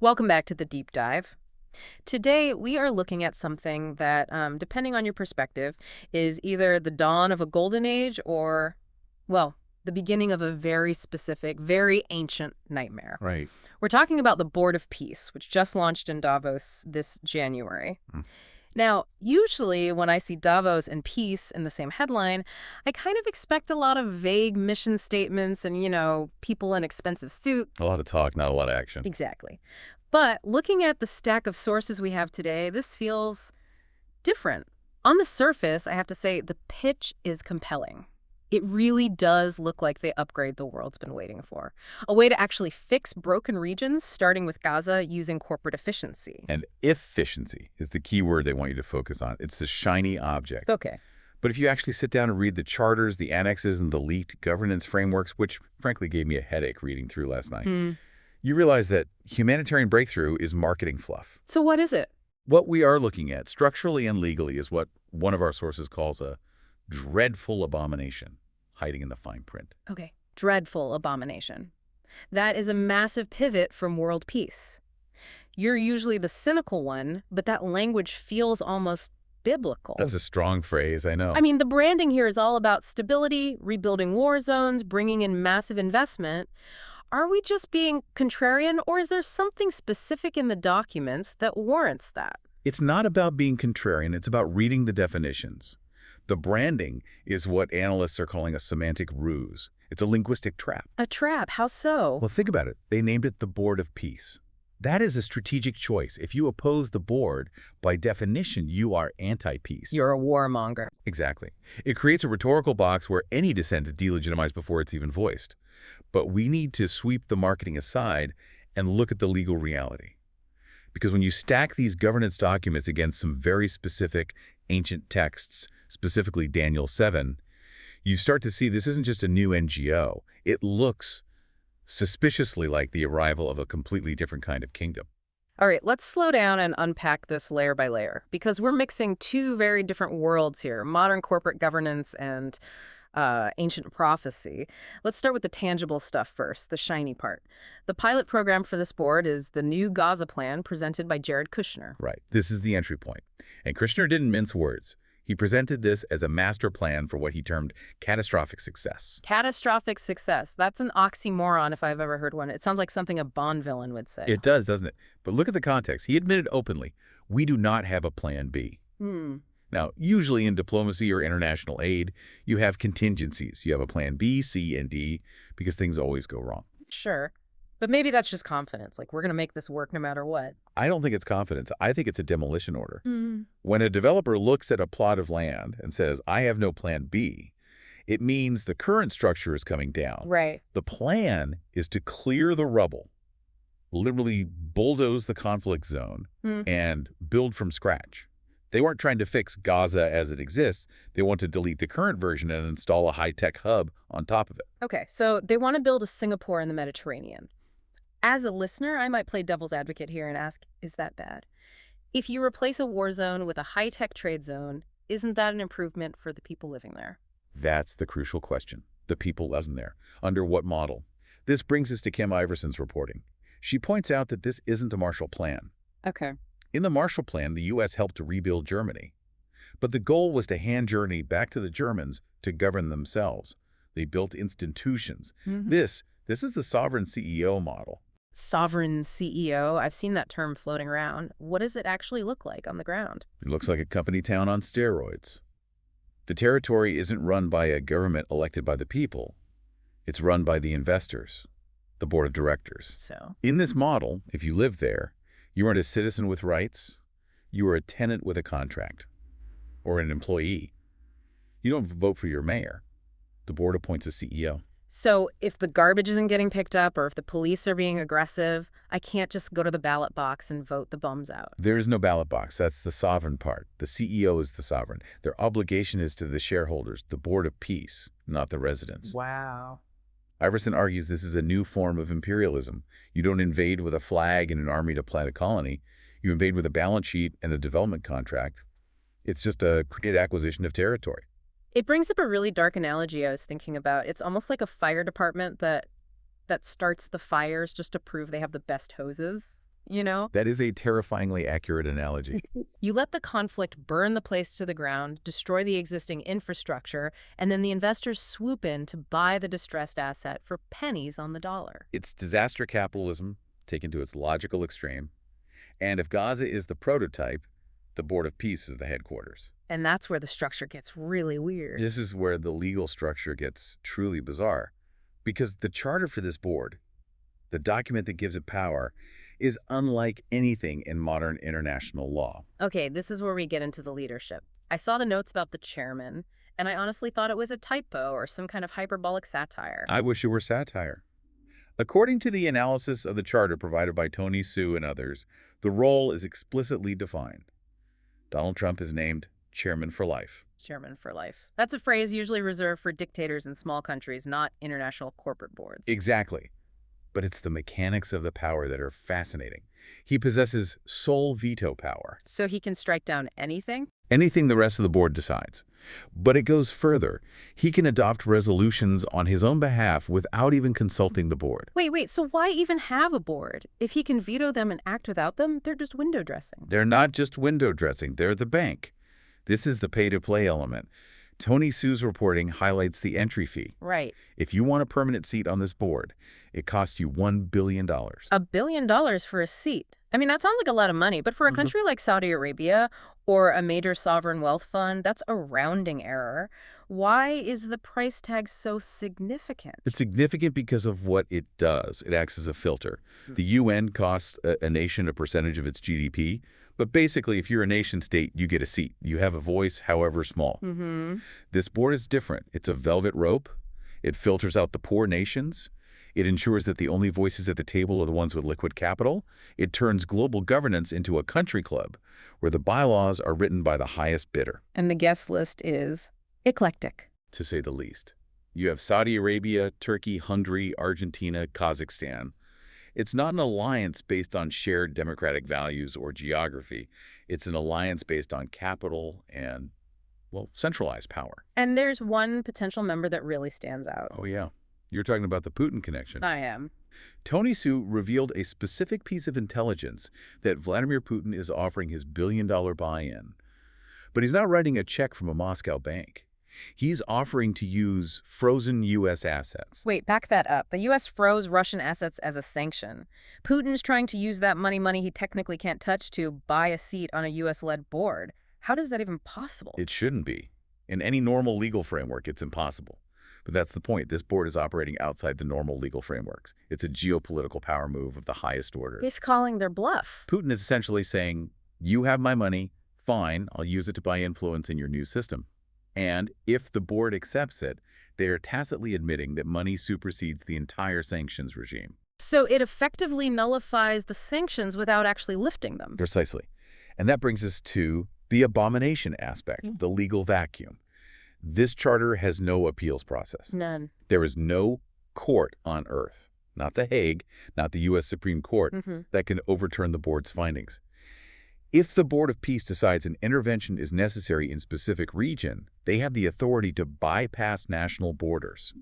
Welcome back to the deep dive. Today, we are looking at something that, depending on your perspective, is either the dawn of a golden age or, well, the beginning of a very specific, very ancient nightmare. Right. We're talking about the Board of Peace, which just launched in Davos this January. Mm. Now, usually when I see Davos and peace in the same headline, I kind of expect a lot of vague mission statements and, people in expensive suits. A lot of talk, not a lot of action. Exactly. But looking at the stack of sources we have today, this feels different. On the surface, I have to say, the pitch is compelling. It really does look like the upgrade the world's been waiting for. A way to actually fix broken regions, starting with Gaza, using corporate efficiency. And efficiency is the key word they want you to focus on. It's the shiny object. Okay. But if you actually sit down and read the charters, the annexes, and the leaked governance frameworks, which frankly gave me a headache reading through last night, you realize that humanitarian breakthrough is marketing fluff. So what is it? What we are looking at, structurally and legally, is what one of our sources calls a dreadful abomination, hiding in the fine print. Okay. Dreadful abomination. That is a massive pivot from world peace. You're usually the cynical one, but that language feels almost biblical. That's a strong phrase, I know. I mean, the branding here is all about stability, rebuilding war zones, bringing in massive investment. Are we just being contrarian, or is there something specific in the documents that warrants that? It's not about being contrarian, it's about reading the definitions. The branding is what analysts are calling a semantic ruse. It's a linguistic trap. A trap? How so? Well, think about it. They named it the Board of Peace. That is a strategic choice. If you oppose the board, by definition, you are anti-peace. You're a warmonger. Exactly. It creates a rhetorical box where any dissent is delegitimized before it's even voiced. But we need to sweep the marketing aside and look at the legal reality. Because when you stack these governance documents against some very specific ancient texts, specifically Daniel 7, you start to see this isn't just a new NGO. It looks suspiciously like the arrival of a completely different kind of kingdom. All right, let's slow down and unpack this layer by layer, because we're mixing two very different worlds here, modern corporate governance and ancient prophecy. Let's start with the tangible stuff first, the shiny part. The pilot program for this board is the new Gaza plan presented by Jared Kushner. Right. This is the entry point. And Kushner didn't mince words. He presented this as a master plan for what he termed catastrophic success. Catastrophic success. That's an oxymoron if I've ever heard one. It sounds like something a Bond villain would say. It does, doesn't it? But look at the context. He admitted openly, we do not have a plan B. Now, usually in diplomacy or international aid, you have contingencies. You have a plan B, C, and D because things always go wrong. Sure. But maybe that's just confidence. Like, we're going to make this work no matter what. I don't think it's confidence. I think it's a demolition order. When a developer looks at a plot of land and says, I have no plan B, it means the current structure is coming down. Right. The plan is to clear the rubble, literally bulldoze the conflict zone, and build from scratch. They weren't trying to fix Gaza as it exists. They want to delete the current version and install a high-tech hub on top of it. Okay, so they want to build a Singapore in the Mediterranean. As a listener, I might play devil's advocate here and ask, is that bad? If you replace a war zone with a high-tech trade zone, isn't that an improvement for the people living there? That's the crucial question. The people living there. Under what model? This brings us to Kim Iverson's reporting. She points out that this isn't a Marshall Plan. Okay. In the Marshall Plan, the U.S. helped to rebuild Germany. But the goal was to hand Germany back to the Germans to govern themselves. They built institutions. This is the sovereign CEO model. Sovereign CEO? I've seen that term floating around. What does it actually look like on the ground? It looks like a company town on steroids. The territory isn't run by a government elected by the people. It's run by the investors, the board of directors. So? In this model, if you live there, you aren't a citizen with rights. You are a tenant with a contract, or an employee. You don't vote for your mayor. The board appoints a CEO. So if the garbage isn't getting picked up or if the police are being aggressive, I can't just go to the ballot box and vote the bums out. There is no ballot box. That's the sovereign part. The CEO is the sovereign. Their obligation is to the shareholders, the board of peace, not the residents. Wow. Iverson argues this is a new form of imperialism. You don't invade with a flag and an army to plant a colony. You invade with a balance sheet and a development contract. It's just a created acquisition of territory. It brings up a really dark analogy I was thinking about. It's almost like a fire department that starts the fires just to prove they have the best hoses. you know? That is a terrifyingly accurate analogy. You let the conflict burn the place to the ground, destroy the existing infrastructure, and then the investors swoop in to buy the distressed asset for pennies on the dollar. It's disaster capitalism taken to its logical extreme. And if Gaza is the prototype, the Board of Peace is the headquarters. And that's where the structure gets really weird. This is where the legal structure gets truly bizarre. Because the charter for this board, the document that gives it power, is unlike anything in modern international law. Okay, this is where we get into the leadership. I saw the notes about the chairman, and I honestly thought it was a typo or some kind of hyperbolic satire. I wish it were satire. According to the analysis of the charter provided by Tony Hsu and others, the role is explicitly defined. Donald Trump is named Chairman for Life. Chairman for life. That's a phrase usually reserved for dictators in small countries, not international corporate boards. Exactly. But it's the mechanics of the power that are fascinating. He possesses sole veto power. So he can strike down anything? Anything the rest of the board decides. But it goes further. He can adopt resolutions on his own behalf without even consulting the board. Wait, so why even have a board? If he can veto them and act without them, they're just window dressing. They're not just window dressing, they're the bank. This is the pay-to-play element. Tony Hsu's reporting highlights the entry fee. Right. If you want a permanent seat on this board, it costs you $1 billion. $1 billion for a seat. I mean, that sounds like a lot of money, but for a country like Saudi Arabia or a major sovereign wealth fund, that's a rounding error. Why is the price tag so significant? It's significant because of what it does. It acts as a filter. The UN costs a nation a percentage of its GDP, but basically, if you're a nation state, you get a seat. You have a voice, however small. This board is different. It's a velvet rope. It filters out the poor nations. It ensures that the only voices at the table are the ones with liquid capital. It turns global governance into a country club where the bylaws are written by the highest bidder. And the guest list is eclectic, to say the least. You have Saudi Arabia, Turkey, Hungary, Argentina, Kazakhstan. It's not an alliance based on shared democratic values or geography. It's an alliance based on capital and, well, centralized power. And there's one potential member that really stands out. Oh, yeah. You're talking about the Putin connection. I am. Tony Hsu revealed a specific piece of intelligence that Vladimir Putin is offering his billion-dollar buy-in. But he's not writing a check from a Moscow bank. He's offering to use frozen U.S. assets. Wait, back that up. The U.S. froze Russian assets as a sanction. Putin's trying to use that money he technically can't touch to buy a seat on a U.S.-led board. How is that even possible? It shouldn't be. In any normal legal framework, it's impossible. But that's the point. This board is operating outside the normal legal frameworks. It's a geopolitical power move of the highest order. He's calling their bluff. Putin is essentially saying, you have my money, fine, I'll use it to buy influence in your new system. And if the board accepts it, they are tacitly admitting that money supersedes the entire sanctions regime. So it effectively nullifies the sanctions without actually lifting them. Precisely. And that brings us to the abomination aspect, the legal vacuum. This charter has no appeals process. None. There is no court on earth, not The Hague, not the U.S. Supreme Court, that can overturn the board's findings. If the Board of Peace decides an intervention is necessary in a specific region, they have the authority to bypass national borders.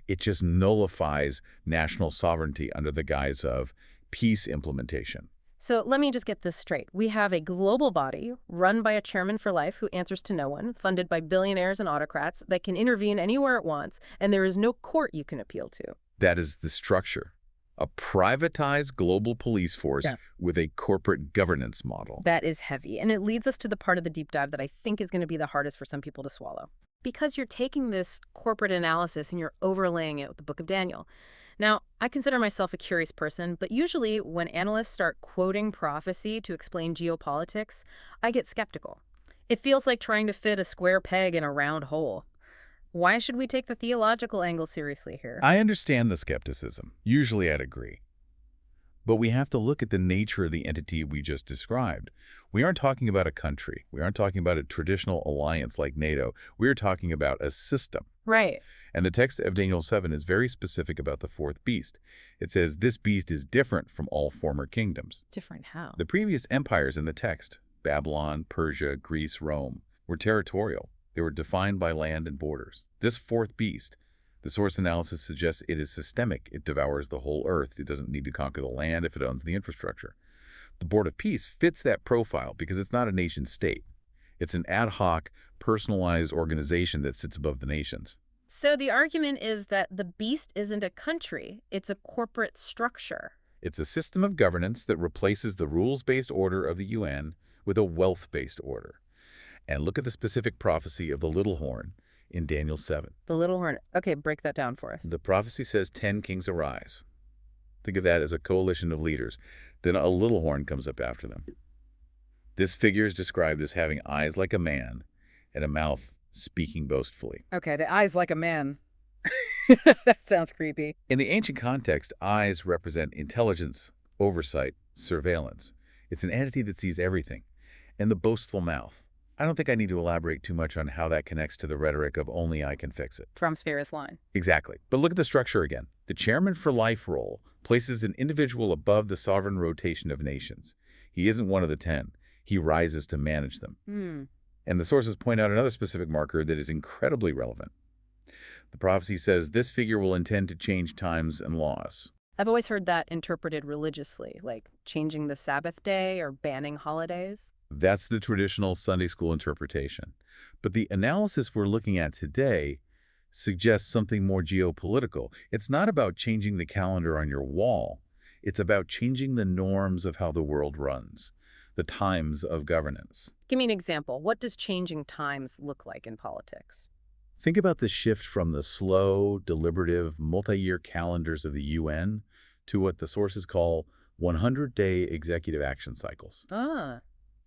It just nullifies national sovereignty under the guise of peace implementation. So let me just get this straight. We have a global body run by a chairman for life who answers to no one, funded by billionaires and autocrats that can intervene anywhere it wants, and there is no court you can appeal to. That is the structure. A privatized global police force with a corporate governance model. That is heavy, and it leads us to the part of the deep dive that I think is going to be the hardest for some people to swallow. Because you're taking this corporate analysis and you're overlaying it with the Book of Daniel. Now, I consider myself a curious person, but usually when analysts start quoting prophecy to explain geopolitics, I get skeptical. It feels like trying to fit a square peg in a round hole. Why should we take the theological angle seriously here? I understand the skepticism. Usually I'd agree. But we have to look at the nature of the entity we just described. We aren't talking about a country. We aren't talking about a traditional alliance like NATO. We're talking about a system. Right. And the text of Daniel 7 is very specific about the fourth beast. It says this beast is different from all former kingdoms. Different how? The previous empires in the text, Babylon, Persia, Greece, Rome, were territorial. They were defined by land and borders. This fourth beast, the source analysis suggests it is systemic. It devours the whole earth. It doesn't need to conquer the land if it owns the infrastructure. The Board of Peace fits that profile because it's not a nation state. It's an ad hoc, personalized organization that sits above the nations. So the argument is that the beast isn't a country, it's a corporate structure. It's a system of governance that replaces the rules-based order of the UN with a wealth-based order. And look at the specific prophecy of the little horn in Daniel 7. The little horn. Okay, break that down for us. The prophecy says 10 kings arise. Think of that as a coalition of leaders. Then a little horn comes up after them. This figure is described as having eyes like a man and a mouth speaking boastfully. Okay, the eyes like a man. That sounds creepy. In the ancient context, eyes represent intelligence, oversight, surveillance. It's an entity that sees everything. And the boastful mouth. I don't think I need to elaborate too much on how that connects to the rhetoric of only I can fix it. Trump's famous line. Exactly. But look at the structure again. The chairman for life role places an individual above the sovereign rotation of nations. He isn't one of the 10. He rises to manage them. And the sources point out another specific marker that is incredibly relevant. The prophecy says this figure will intend to change times and laws. I've always heard that interpreted religiously, like changing the Sabbath day or banning holidays. That's the traditional Sunday school interpretation. But the analysis we're looking at today suggests something more geopolitical. It's not about changing the calendar on your wall. It's about changing the norms of how the world runs, the times of governance. Give me an example. What does changing times look like in politics? Think about the shift from the slow, deliberative, multi-year calendars of the UN to what the sources call 100-day executive action cycles.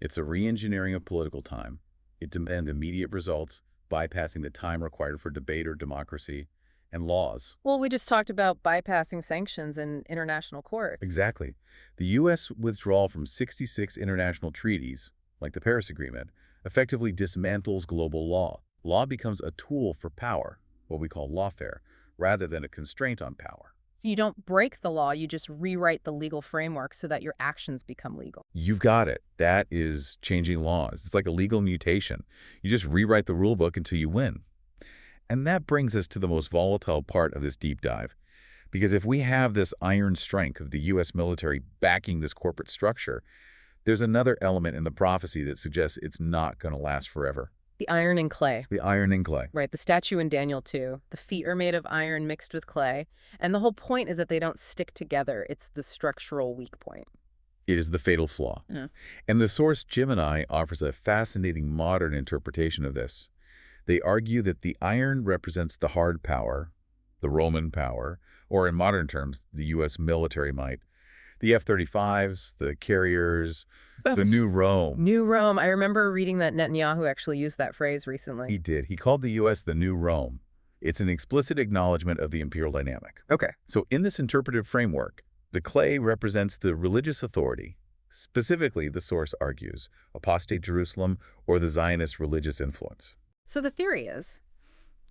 It's a re-engineering of political time. It demands immediate results, bypassing the time required for debate or democracy, and laws. Well, we just talked about bypassing sanctions in international courts. Exactly. The U.S. withdrawal from 66 international treaties, like the Paris Agreement, effectively dismantles global law. Law becomes a tool for power, what we call lawfare, rather than a constraint on power. So you don't break the law, you just rewrite the legal framework so that your actions become legal. You've got it. That is changing laws. It's like a legal mutation. You just rewrite the rule book until you win. And that brings us to the most volatile part of this deep dive. Because if we have this iron strength of the U.S. military backing this corporate structure, there's another element in the prophecy that suggests it's not going to last forever. The iron and clay. The iron and clay. Right, the statue in Daniel 2. The feet are made of iron mixed with clay. And the whole point is that they don't stick together. It's the structural weak point. It is the fatal flaw. And the source Gemini offers a fascinating modern interpretation of this. They argue that the iron represents the hard power, the Roman power, or in modern terms, the U.S. military might. The F-35s, the carriers, the New Rome. New Rome. I remember reading that Netanyahu actually used that phrase recently. He did. He called the U.S. the New Rome. It's an explicit acknowledgement of the imperial dynamic. Okay. So in this interpretive framework, the clay represents the religious authority. Specifically, the source argues, apostate Jerusalem or the Zionist religious influence. So the theory is,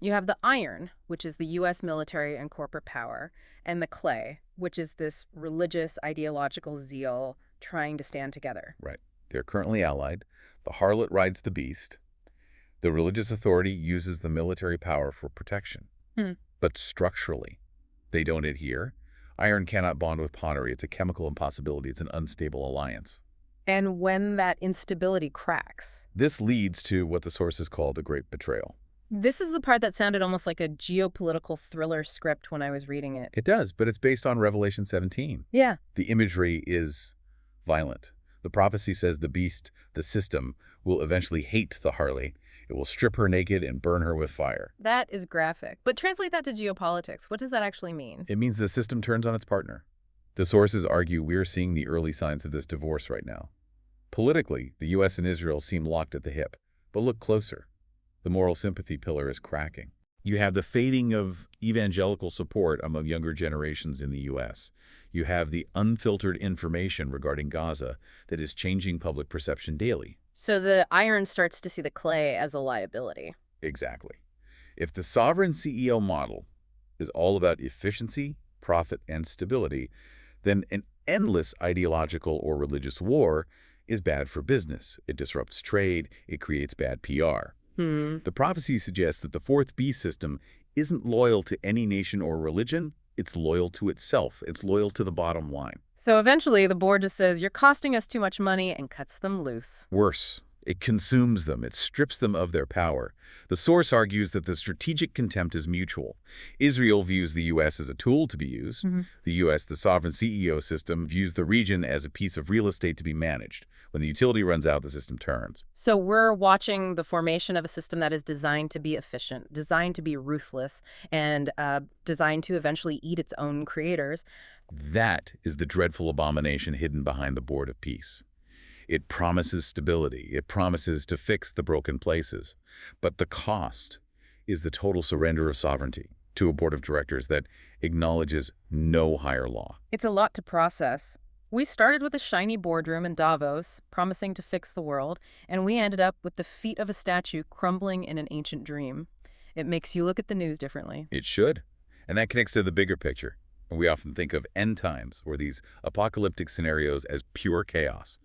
you have the iron, which is the U.S. military and corporate power, and the clay, which is this religious ideological zeal trying to stand together. Right. They're currently allied. The harlot rides the beast. The religious authority uses the military power for protection. But structurally, they don't adhere. Iron cannot bond with pottery. It's a chemical impossibility. It's an unstable alliance. And when that instability cracks? This leads to what the sources call the Great Betrayal. This is the part that sounded almost like a geopolitical thriller script when I was reading it. It does, but it's based on Revelation 17. Yeah. The imagery is violent. The prophecy says the beast, the system, will eventually hate the harlot. It will strip her naked and burn her with fire. That is graphic. But translate that to geopolitics. What does that actually mean? It means the system turns on its partner. The sources argue we're seeing the early signs of this divorce right now. Politically, the U.S. and Israel seem locked at the hip. But look closer. The moral sympathy pillar is cracking. You have the fading of evangelical support among younger generations in the U.S. You have the unfiltered information regarding Gaza that is changing public perception daily. So the iron starts to see the clay as a liability. Exactly. If the sovereign CEO model is all about efficiency, profit, and stability, then an endless ideological or religious war is bad for business. It disrupts trade. It creates bad PR. The prophecy suggests that the fourth beast system isn't loyal to any nation or religion, It's loyal to itself. It's loyal to the bottom line. So eventually, the board just says, you're costing us too much money and cuts them loose. Worse, it consumes them. It strips them of their power. The source argues that the strategic contempt is mutual. Israel views the U.S. as a tool to be used. The U.S., the sovereign CEO system, views the region as a piece of real estate to be managed. When the utility runs out, the system turns. So we're watching the formation of a system that is designed to be efficient, designed to be ruthless, and designed to eventually eat its own creators. That is the dreadful abomination hidden behind the Board of Peace. It promises stability. It promises to fix the broken places. But the cost is the total surrender of sovereignty to a board of directors that acknowledges no higher law. It's a lot to process. We started with a shiny boardroom in Davos, promising to fix the world, and we ended up with the feet of a statue crumbling in an ancient dream. It makes you look at the news differently. It should. And that connects to the bigger picture. We often think of end times or these apocalyptic scenarios as pure chaos.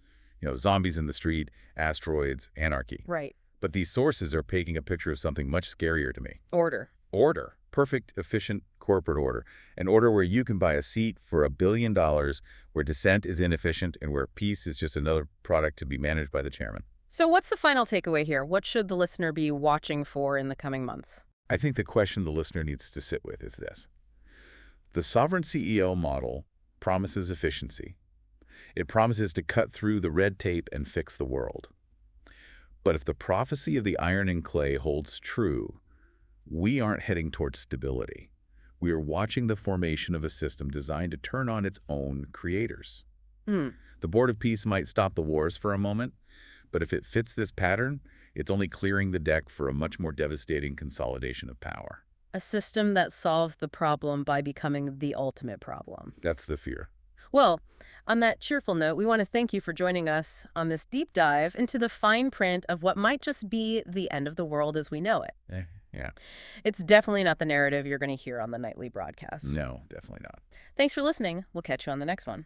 Zombies in the street, asteroids, anarchy. Right. But these sources are painting a picture of something much scarier to me. Order. Order. Perfect, efficient corporate order. An order where you can buy a seat for $1 billion, where dissent is inefficient, and where peace is just another product to be managed by the chairman. So what's the final takeaway here? What should the listener be watching for in the coming months? I think the question the listener needs to sit with is this. The sovereign CEO model promises efficiency. It promises to cut through the red tape and fix the world. But if the prophecy of the iron and clay holds true, we aren't heading towards stability. We are watching the formation of a system designed to turn on its own creators. The Board of Peace might stop the wars for a moment, but if it fits this pattern, it's only clearing the deck for a much more devastating consolidation of power. A system that solves the problem by becoming the ultimate problem. That's the fear. Well, on that cheerful note, we want to thank you for joining us on this deep dive into the fine print of what might just be the end of the world as we know it. Yeah. It's definitely not the narrative you're going to hear on the nightly broadcast. No, definitely not. Thanks for listening. We'll catch you on the next one.